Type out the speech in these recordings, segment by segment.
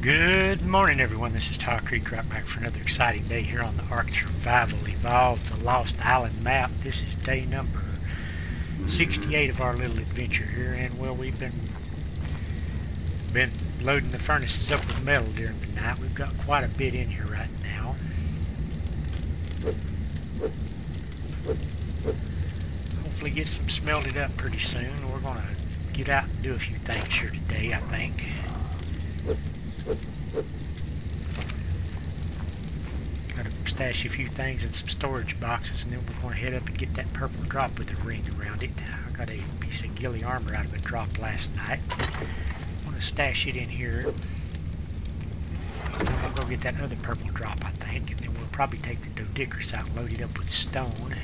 Good morning, everyone. This is Todd Creek, right back for another exciting day here on the ARK Survival Evolved the Lost Island map. This is day number 68 of our little adventure here, and well, we've been loading the furnaces up with metal during the night. We've got quite a bit in here right now. Hopefully get some smelted up pretty soon. We're going to get out and do a few things here today, I think. Gotta stash a few things in some storage boxes, and then we're going to head up and get that purple drop with the ring around it. I got a piece of ghillie armor out of a drop last night. I'm going to stash it in here. I'm going to go get that other purple drop, I think, and then we'll probably take the dodicris out and load it up with stone.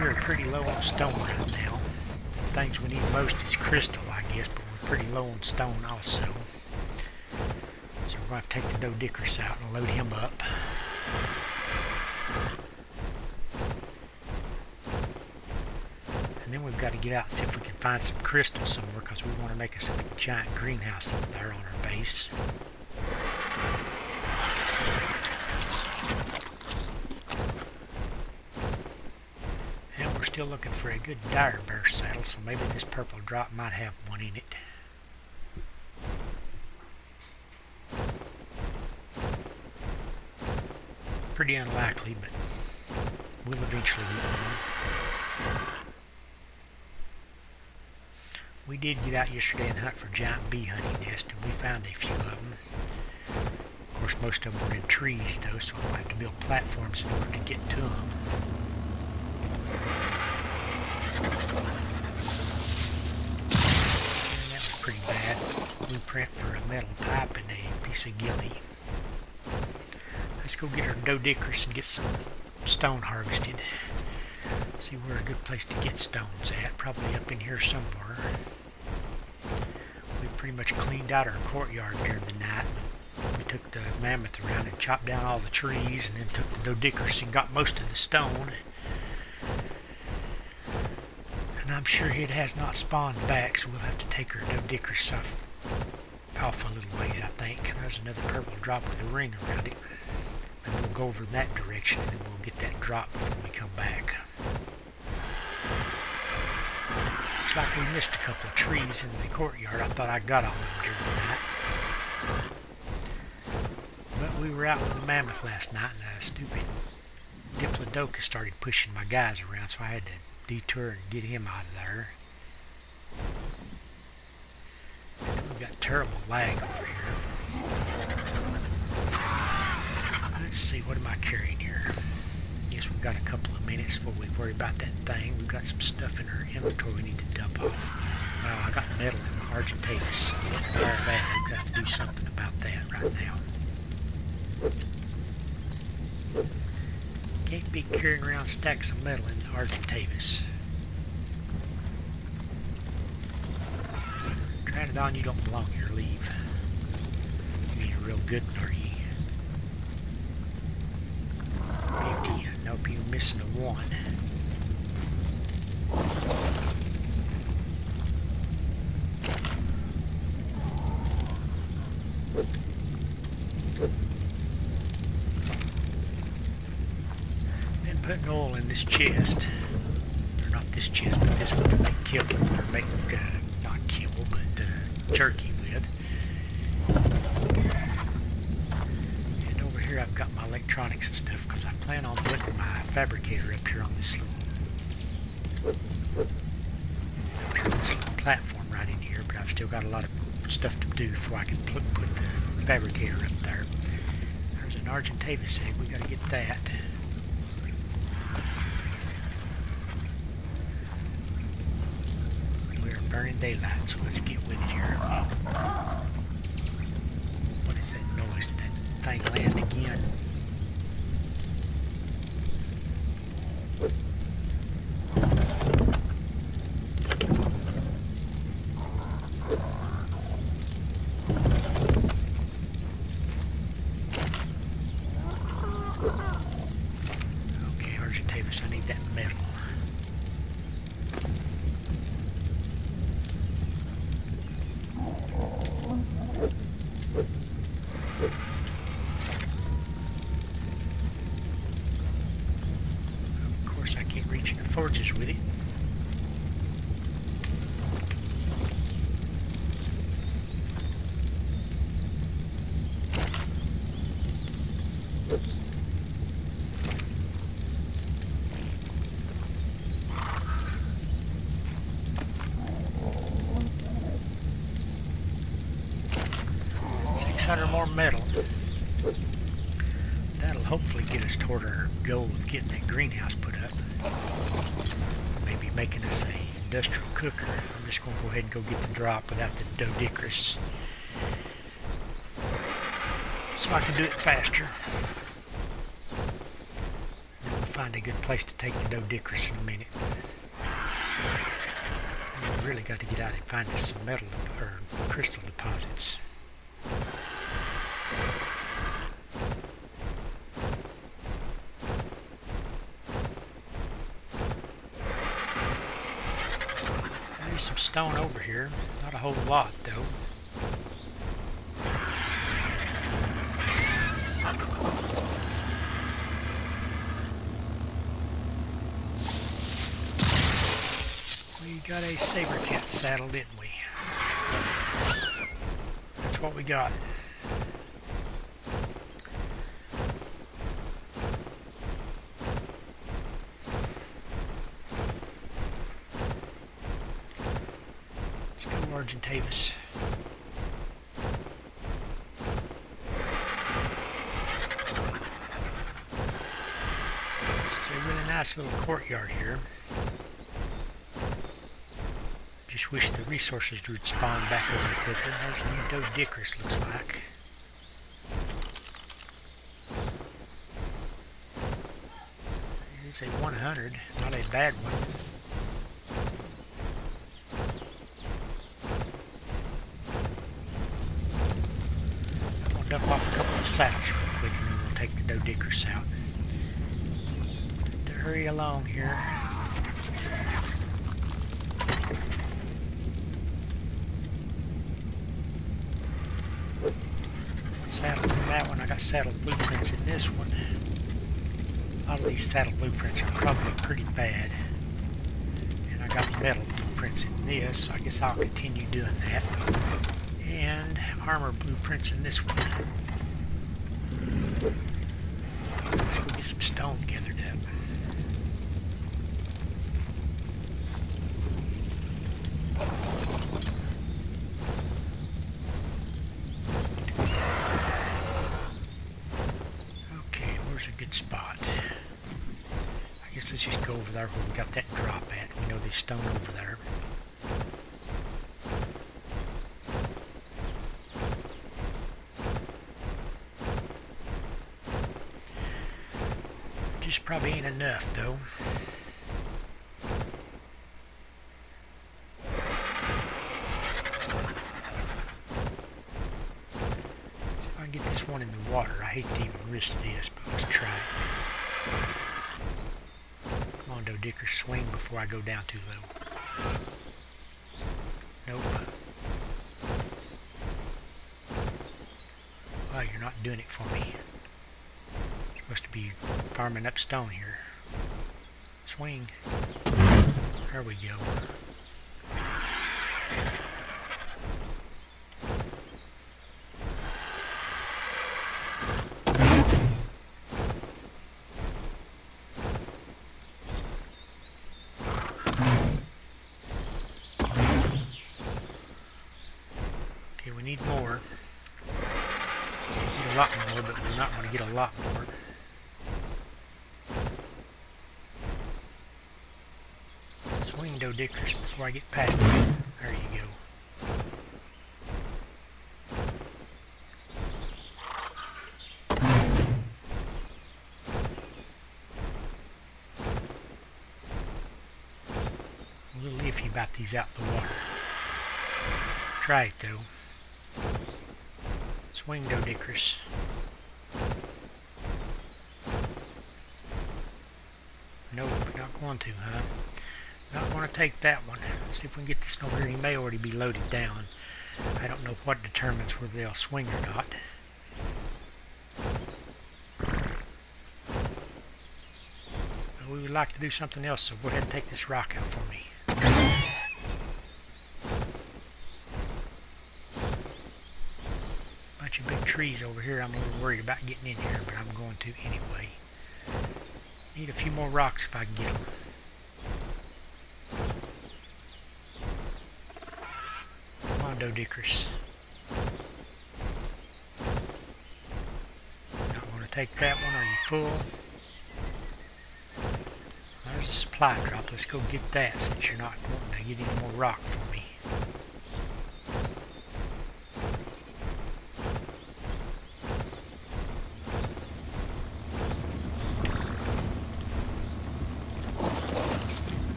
We're pretty low on stone right now. The things we need most is crystal, I guess, but we're pretty low on stone also. So we're going to take the dodicris out and load him up. And then we've got to get out and see if we can find some crystal somewhere, because we want to make us a big giant greenhouse up there on our base. And we're still looking for a good dire bear saddle, so maybe this purple drop might have one in it. Pretty unlikely, but we'll eventually get one. We did get out yesterday and hunt for giant bee hunting nests, and we found a few of them. Of course, most of them were in trees, though, so we'll have to build platforms in order to get to them. And that was pretty bad. Blueprint for a metal pipe and a piece of ghillie. Let's go get our dodicris and get some stone harvested. See where a good place to get stones at. Probably up in here somewhere. We pretty much cleaned out our courtyard during the night. We took the mammoth around and chopped down all the trees, and then took the dodicris and got most of the stone. And I'm sure it has not spawned back, so we'll have to take our dodicris off a little ways, I think. There's another purple drop with a ring around it. And we'll go over in that direction, and then we'll get that drop before we come back. Looks like we missed a couple of trees in the courtyard. I thought I got all of them during the night. But we were out with the mammoth last night, and a stupid diplodocus started pushing my guys around, so I had to detour and get him out of there. And we've got terrible lag over here. Let's see, what am I carrying here? Guess we've got a couple of minutes before we worry about that thing. We've got some stuff in our inventory we need to dump off. Well, I got metal in my Argentavis. All that, we've got to do something about that right now. Can't be carrying around stacks of metal in the Argentavis. Trying it on, you don't belong here, leave. You ain't a real good one, are you? 50. Nope, you're missing a 1. Been putting oil in this chest. Or not this chest, but this one to make kibble. Or make, not kibble, but jerky with. I've got my electronics and stuff, because I plan on putting my fabricator up here on this little platform right in here, but I've still got a lot of stuff to do before I can put the fabricator up there. There's an Argentavis egg, we got to get that. We're burning daylight, so let's get with it here. What is that noise? Did that thing land again? Okay, Argentavis, I need that metal. reach the forges with it. More metal. That'll hopefully get us toward our goal of getting that greenhouse put up. Maybe making us a industrial cooker. I'm just going to go ahead and go get the drop without the doedicurus, so I can do it faster. Then we'll find a good place to take the doedicurus in a minute. And we really got to get out and find us some metal or crystal deposits. There's some stone over here, not a whole lot though. We got a saber cat saddle, didn't we? That's what we got. Argentavis. This is a really nice little courtyard here. Just wish the resources would spawn back over quicker. There's a new doedicurus, looks like. Here's a 100, not a bad one. Dump off a couple of saddles real quick and then we'll take the doedicurus out. To hurry along here. Saddle in that one. I got saddle blueprints in this one. A lot of these saddle blueprints are probably pretty bad. And I got metal blueprints in this, so I guess I'll continue doing that. And armor blueprints in this one. Let's go get some stone gathered up. Okay, where's a good spot? I guess let's just go over there where we got that drop at. We know there's stone over there. Just probably ain't enough though. See if I can get this one in the water. I hate to even risk this, but let's try it. Come on, doedicurus, swing before I go down too low. Nope. Well, you're not doing it for me. Supposed to be farming up stone here. Swing. There we go. Okay, we need more. We need a lot more, but we're not going to get a lot more. Swing doedicurus before I get past it. There you go. I'm a little iffy about these out in the water. Try it though. Swing doedicurus. Nope, not going to, huh? Not going to take that one. Let's see if we can get this over here. He may already be loaded down. I don't know what determines whether they'll swing or not. we would like to do something else, so go ahead and take this rock out for me. Bunch of big trees over here. I'm a little worried about getting in here, but I'm going to anyway. Need a few more rocks if I can get them. Come on, Dodickers. Not going to take that one. Are you full? There's a supply drop. Let's go get that since you're not wanting to get any more rock for me.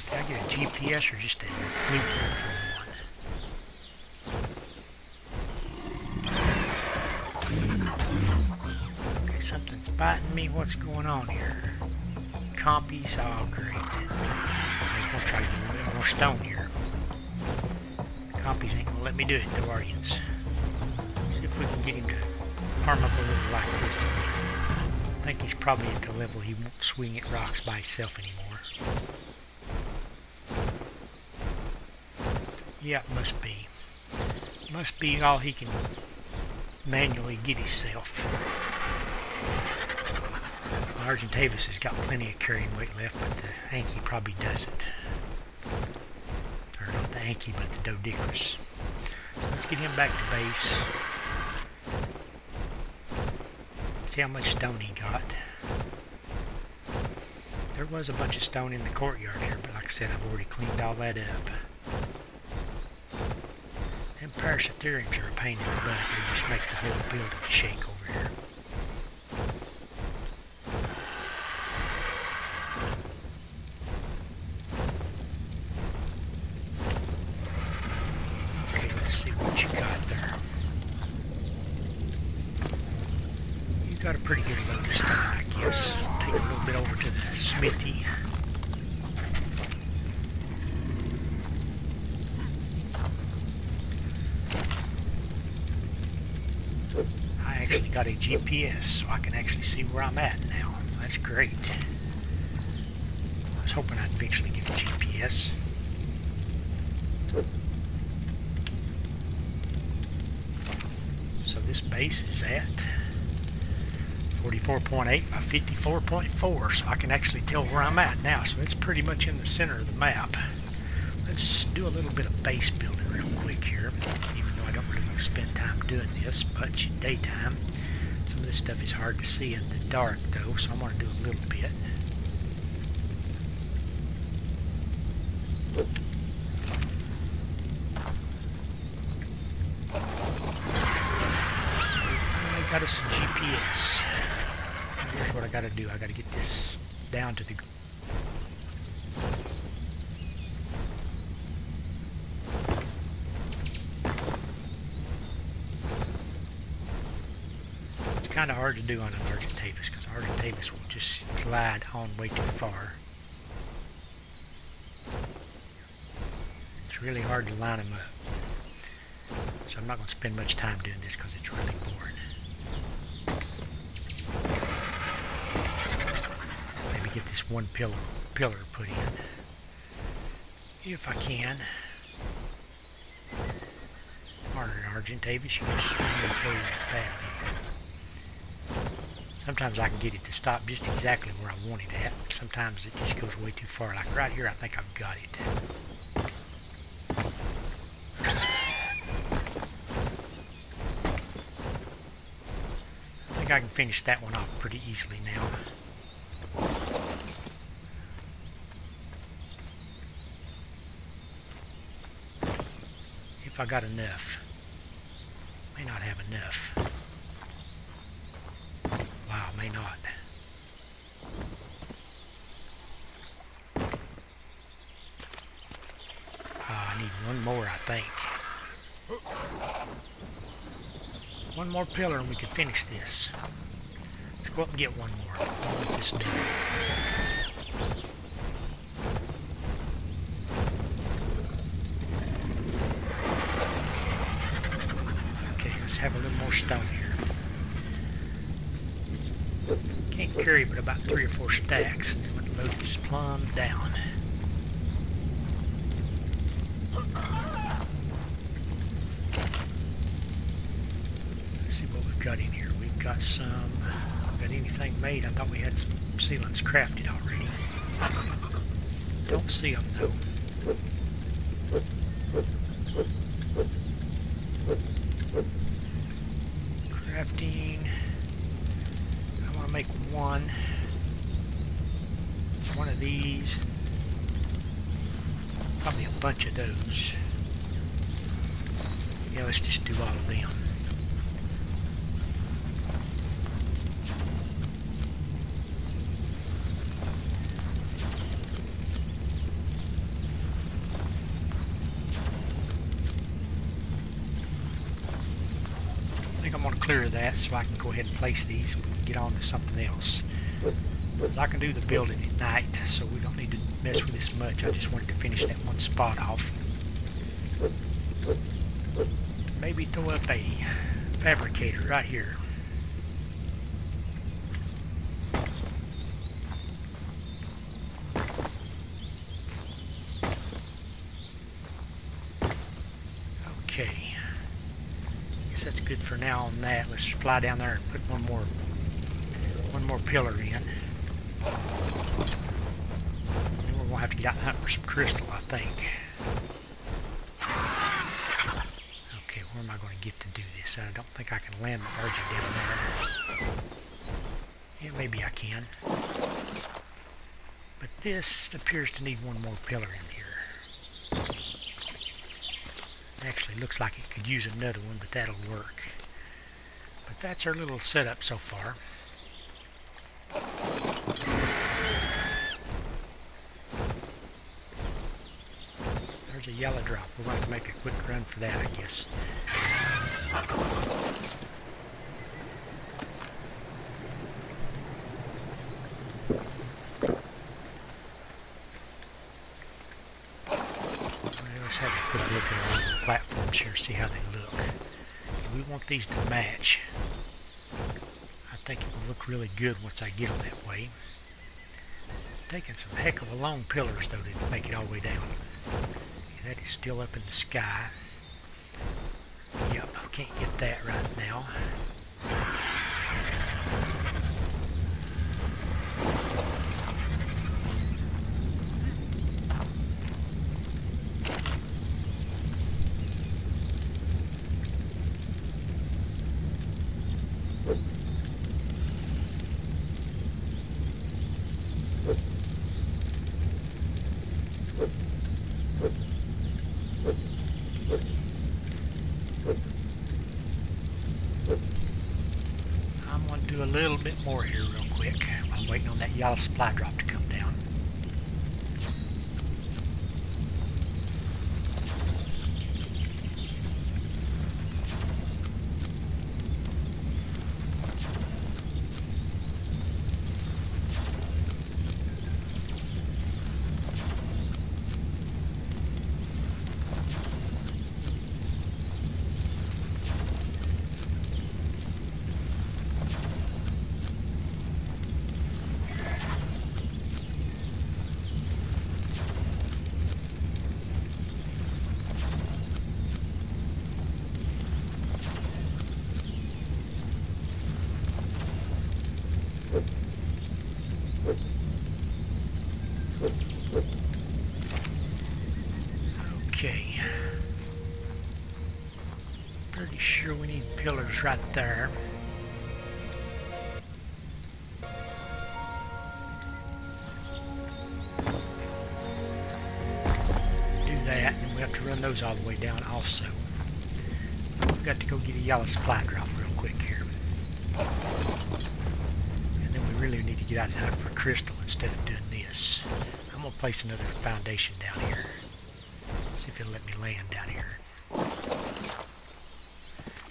Did I get a GPS or just a blueprint for one? Something's biting me. What's going on here? Compies. Oh, great. I was going to try to get a little bit more stone here. Compies ain't going to let me do it, though, are you? See if we can get him to farm up a little like this again. I think he's probably at the level he won't swing at rocks by himself anymore. Yeah, it must be. Must be all he can manually get himself. Argentavis has got plenty of carrying weight left, but the Anki probably doesn't. Or not the Anki, but the Dodickers. So let's get him back to base. See how much stone he got. There was a bunch of stone in the courtyard here, but like I said, I've already cleaned all that up. And parasitheriums are a pain in the butt. They just make the whole building shake over here. See what you got there. You got a pretty good load of stone, I guess. Take a little bit over to the smithy. I actually got a GPS, so I can actually see where I'm at now. That's great. I was hoping I'd eventually get a GPS. So this base is at 44.8 by 54.4, so I can actually tell where I'm at now. So it's pretty much in the center of the map. Let's do a little bit of base building real quick here, even though I don't really want to spend time doing this much in daytime. Some of this stuff is hard to see in the dark though, so I'm going to do a little bit. Got us a GPS. Here's what I got to do. I got to get this down to the. It's kind of hard to do on an Argentavis because Argentavis will just glide on way too far. It's really hard to line them up. So I'm not going to spend much time doing this because it's really boring. Get this one pillar put in if I can. Or an Argentavis, you just really go badly. Sometimes I can get it to stop just exactly where I want it at. Sometimes it just goes way too far. Like right here, I think I've got it. I think I can finish that one off pretty easily now. If I got enough. May not have enough. Wow, may not. I need one more, I think. One more pillar and we can finish this. Let's go up and get one more. I'll get this done. Let's have a little more stone here. Can't carry but about 3 or 4 stacks, and then when the load is plumb down. Let's see what we've got in here. We've got some. Got anything made? I thought we had some sealants crafted already. Don't see them though. Crafting. I want to make one of these. Probably a bunch of those. Yeah, let's just do all of them. I think I'm going to clear that so I can go ahead and place these and we can get on to something else. Because I can do the building at night, so we don't need to mess with this much. I just wanted to finish that one spot off. Maybe throw up a fabricator right here. Okay. Guess that's good for now on that. Let's fly down there and put one more pillar in. Then we're gonna have to get out and hunt for some crystal, I think. Okay, where am I going to get to do this? I don't think I can land my RG down there. Yeah, maybe I can. But this appears to need one more pillar in here. Actually, looks like it could use another one, but that'll work. But that's our little setup so far. There's a yellow drop. We're going to make a quick run for that, I guess. Let's have a quick look at our little platforms here, see how they look. We want these to match. I think it will look really good once I get them that way. It's taking some heck of a long pillars though to make it all the way down. That is still up in the sky. Yep, can't get that right now. I'm going to do a little bit more here real quick. I'm waiting on that yellow supply drop to come down. Okay. Pretty sure we need pillars right there. Do that, and then we have to run those all the way down also. We've got to go get a yellow supply drop real quick here. And then we really need to get out and hunt for crystal instead of doing this. I'm going to place another foundation down here. See if it'll let me land down here.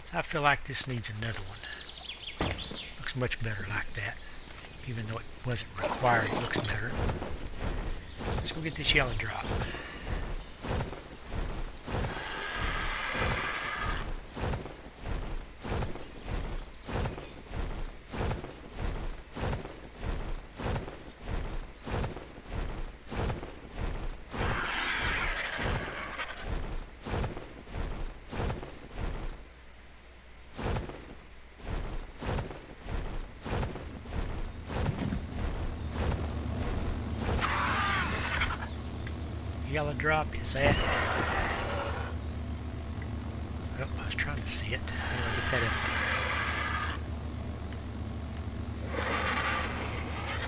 So I feel like this needs another one. Looks much better like that. Even though it wasn't required, it looks better. Let's go get this yellow drop. yellow drop is at... Oh, I was trying to see it. How do I get that up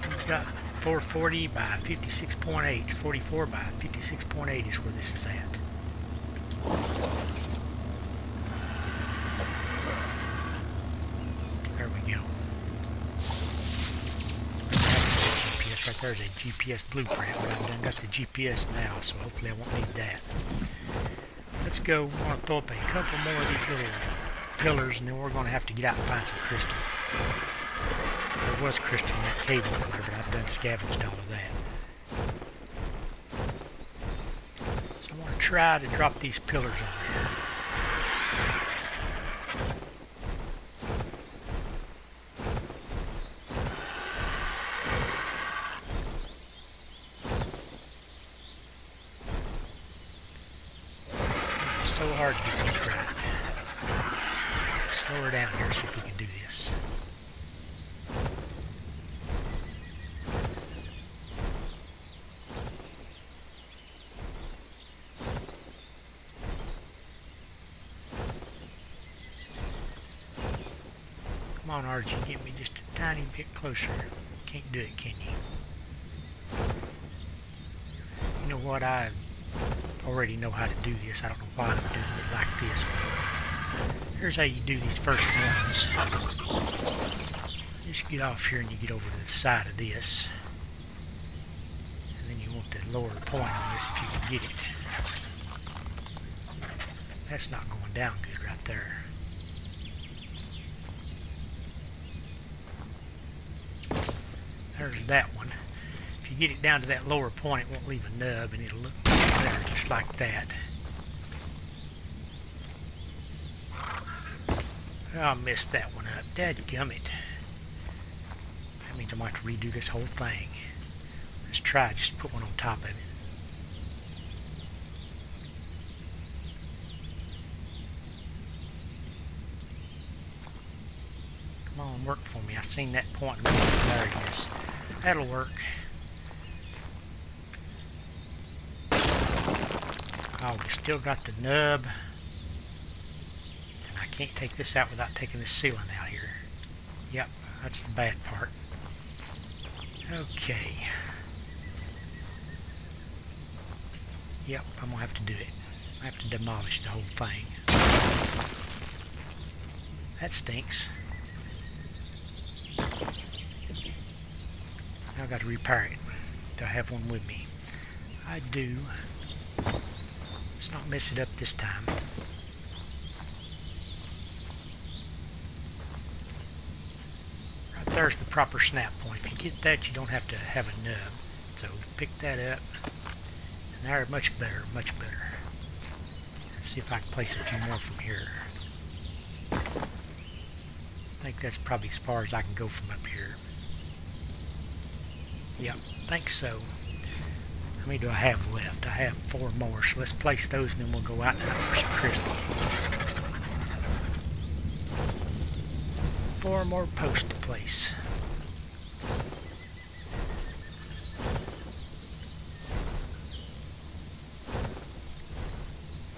there? We've got 440 by 56.8. 44 by 56.8 is where this is at. There we go. GPS right there's a GPS blueprint, but I've done got the GPS now, so hopefully I won't need that. Let's go. I want to throw up a couple more of these little pillars, and then we're going to have to get out and find some crystal. There was crystal in that cave over there, but I've done scavenged all of that. So I want to try to drop these pillars over here. It's so hard to get these right. Slow her down here, see if we can do this. Come on, Archie, get me just a tiny bit closer. Can't do it, can you? You know what? I already know how to do this. I don't know why I'm doing it like this. But here's how you do these first ones. Just get off here and you get over to the side of this. And then you want the lower point on this if you can get it. That's not going down good right there. There's that one. If you get it down to that lower point, it won't leave a nub, and it'll look better just like that. Oh, I messed that one up. Dadgummit. That means I might have to redo this whole thing. Let's try just put one on top of it. Come on, work for me. I seen that point. There it is. That'll work. Oh, we still got the nub. And I can't take this out without taking this sealant out here. Yep, that's the bad part. Okay. Yep, I'm going to have to do it. I have to demolish the whole thing. That stinks. Now I've got to repair it. Do I have one with me? I do. Let's not mess it up this time. Right there's the proper snap point. If you get that, you don't have to have a nub. So pick that up. And there, much better, much better. Let's see if I can place a few more from here. I think that's probably as far as I can go from up here. Yep, I think so. How many do I have left? I have 4 more, so let's place those and then we'll go out and hunt for some crystal. 4 more posts to place.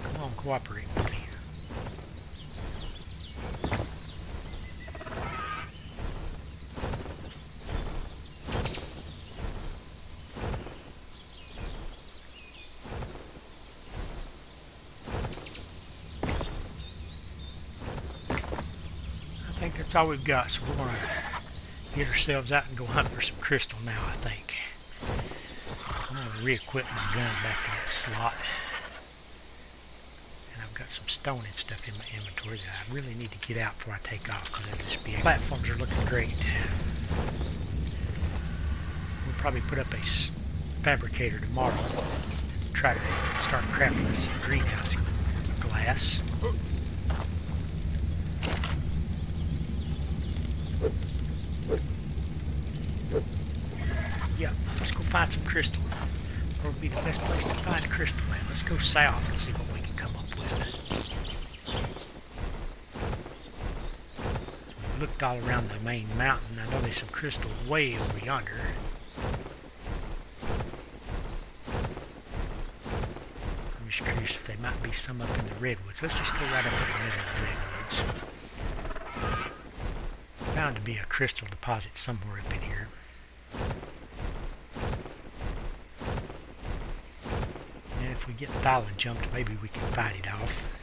Come on, cooperate with me. I think that's all we've got, so we're going to get ourselves out and go hunt for some crystal now, I think. I'm going to re-equip my gun back to that slot. And I've got some stone and stuff in my inventory that I really need to get out before I take off, because that'll just be... Platforms are looking great. We'll probably put up a fabricator tomorrow. Try to start crafting us some greenhouse glass. Yep, let's go find some crystal. Where would be the best place to find crystal at? Let's go south and see what we can come up with. So we've looked all around the main mountain. I know there's some crystal way over yonder. There might be some up in the redwoods. Let's just go right up in the middle of the redwoods. Bound to be a crystal deposit somewhere up in here. And if we get Thyla jumped, maybe we can fight it off.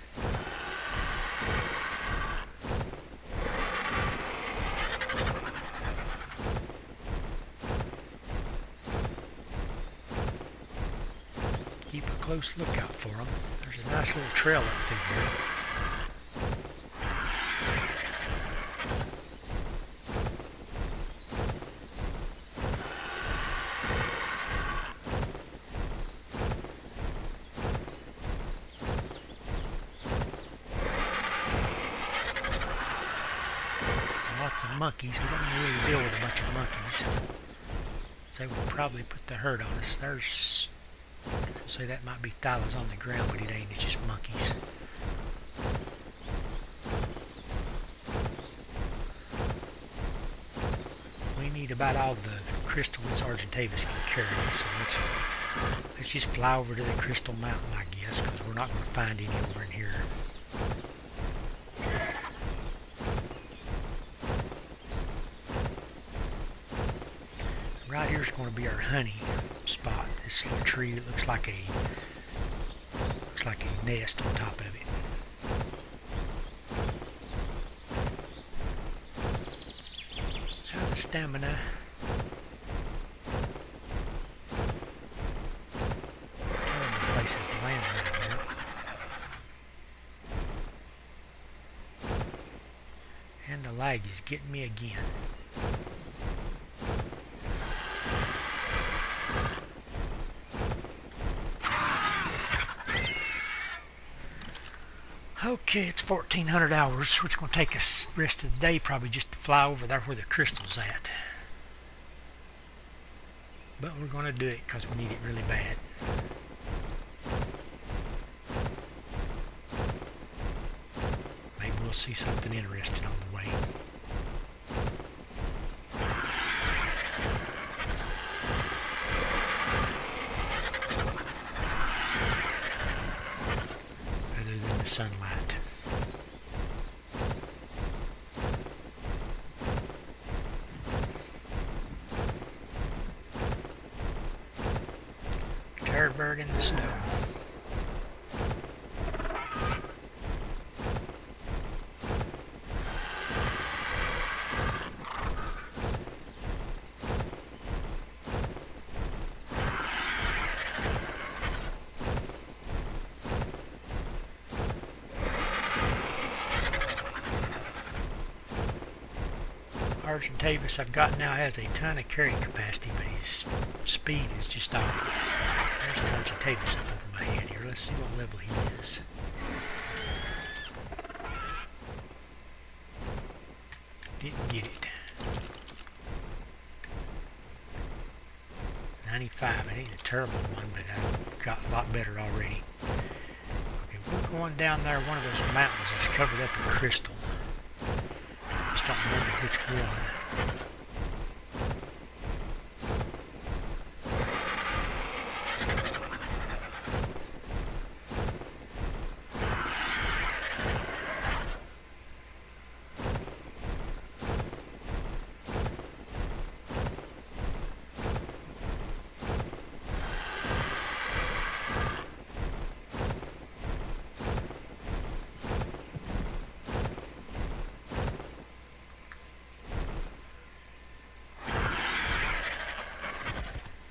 Keep a close lookout for them. There's a nice little trail up through here. Lots of monkeys. We don't want to really deal with a bunch of monkeys. They will probably put the hurt on us. There's... I'll say that might be Thyla's on the ground, but it ain't. It's just monkeys. We need about all the crystal this Argentavis can carry, so let's just fly over to the Crystal Mountain, I guess, because we're not going to find any over in here. Right here is going to be our honey spot. This little tree that looks like a nest on top of it. Have the stamina. Terrible places to land around here. And the lag is getting me again. Okay, it's 1400 hours. It's going to take us the rest of the day probably just to fly over there where the crystal's at. But we're going to do it because we need it really bad. Maybe we'll see something interesting on the way. Sunlight. Terror bird in the snow. Argentavis I've got now has a ton of carrying capacity, but his speed is just awful. There's an Argentavis up over my head here. Let's see what level he is. Didn't get it. 95. It ain't a terrible one, but I've got a lot better already. Okay, we're going down there. One of those mountains is covered up in crystal. Just don't remember which one.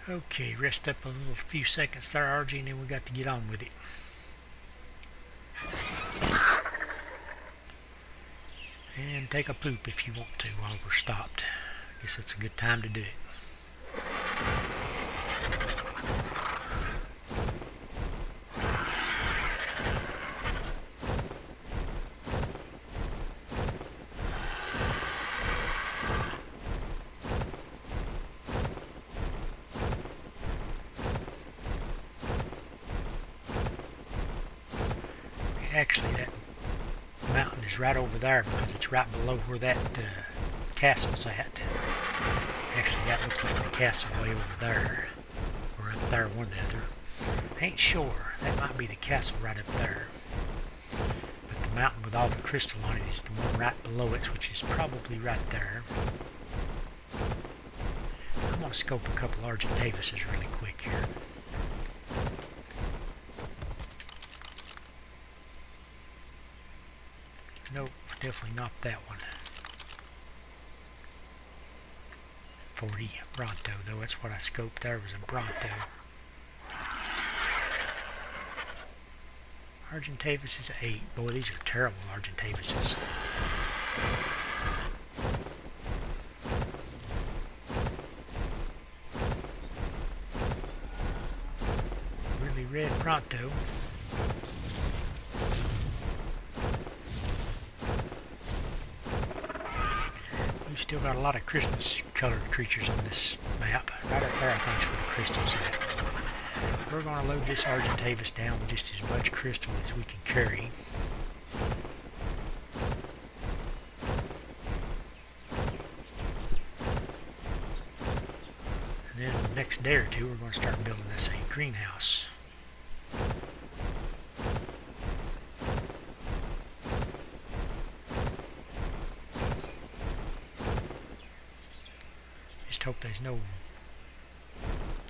Okay, rest up a little few seconds there, RG, and then we got to get on with it. And take a poop if you want to while we're stopped. I guess it's a good time to do it. Actually, that mountain is right over there because it's right below where that castle's at. Actually, that looks like the castle way over there, or up there, one or the other. Ain't sure. That might be the castle right up there. But the mountain with all the crystal on it is the one right below it, which is probably right there. I'm going to scope a couple Argentavises really quick here. Nope, definitely not that one. 40 Bronto, though. That's what I scoped there, was a Bronto. Argentavis is 8. Boy, these are terrible Argentavises. Really red Bronto. We've still got a lot of Christmas colored creatures on this map. Right up there I think is where the crystal's at. We're going to load this Argentavis down with just as much crystal as we can carry. And then the next day or two we're going to start building this a greenhouse. Just hope there's no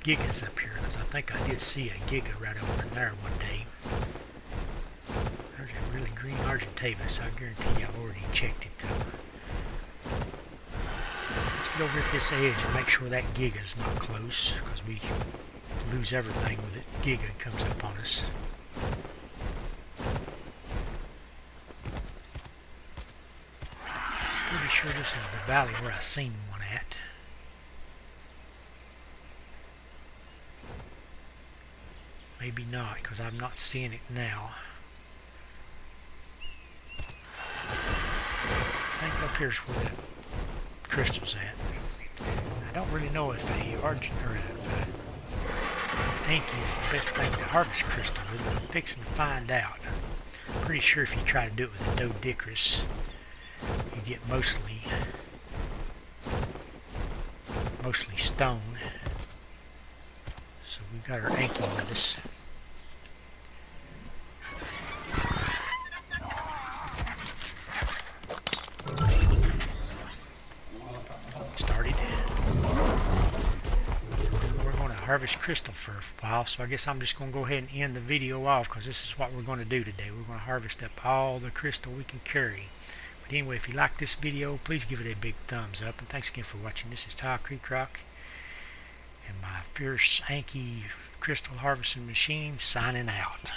gigas up here, because I think I did see a giga right over in there one day. There's a really green Argentavis. I guarantee you I've already checked it though. Let's get over at this edge and make sure that giga's not close, because we lose everything with it. Giga comes up on us. Pretty sure this is the valley where I seen one at. Maybe not, because I'm not seeing it now. I think up here's where the crystal's at. I don't really know if a Argent or Anky is the best thing to harvest crystal with, but I'm fixing to find out. I'm pretty sure if you try to do it with a Dodicris, you get mostly stone. So we've got our Anky with us. Started. We're going to harvest crystal for a while, so I guess I'm just going to go ahead and end the video off, because this is what we're going to do today. We're going to harvest up all the crystal we can carry. But anyway, if you like this video, please give it a big thumbs up, and thanks again for watching. This is Tile Creek Rock and my fierce Anky crystal harvesting machine signing out.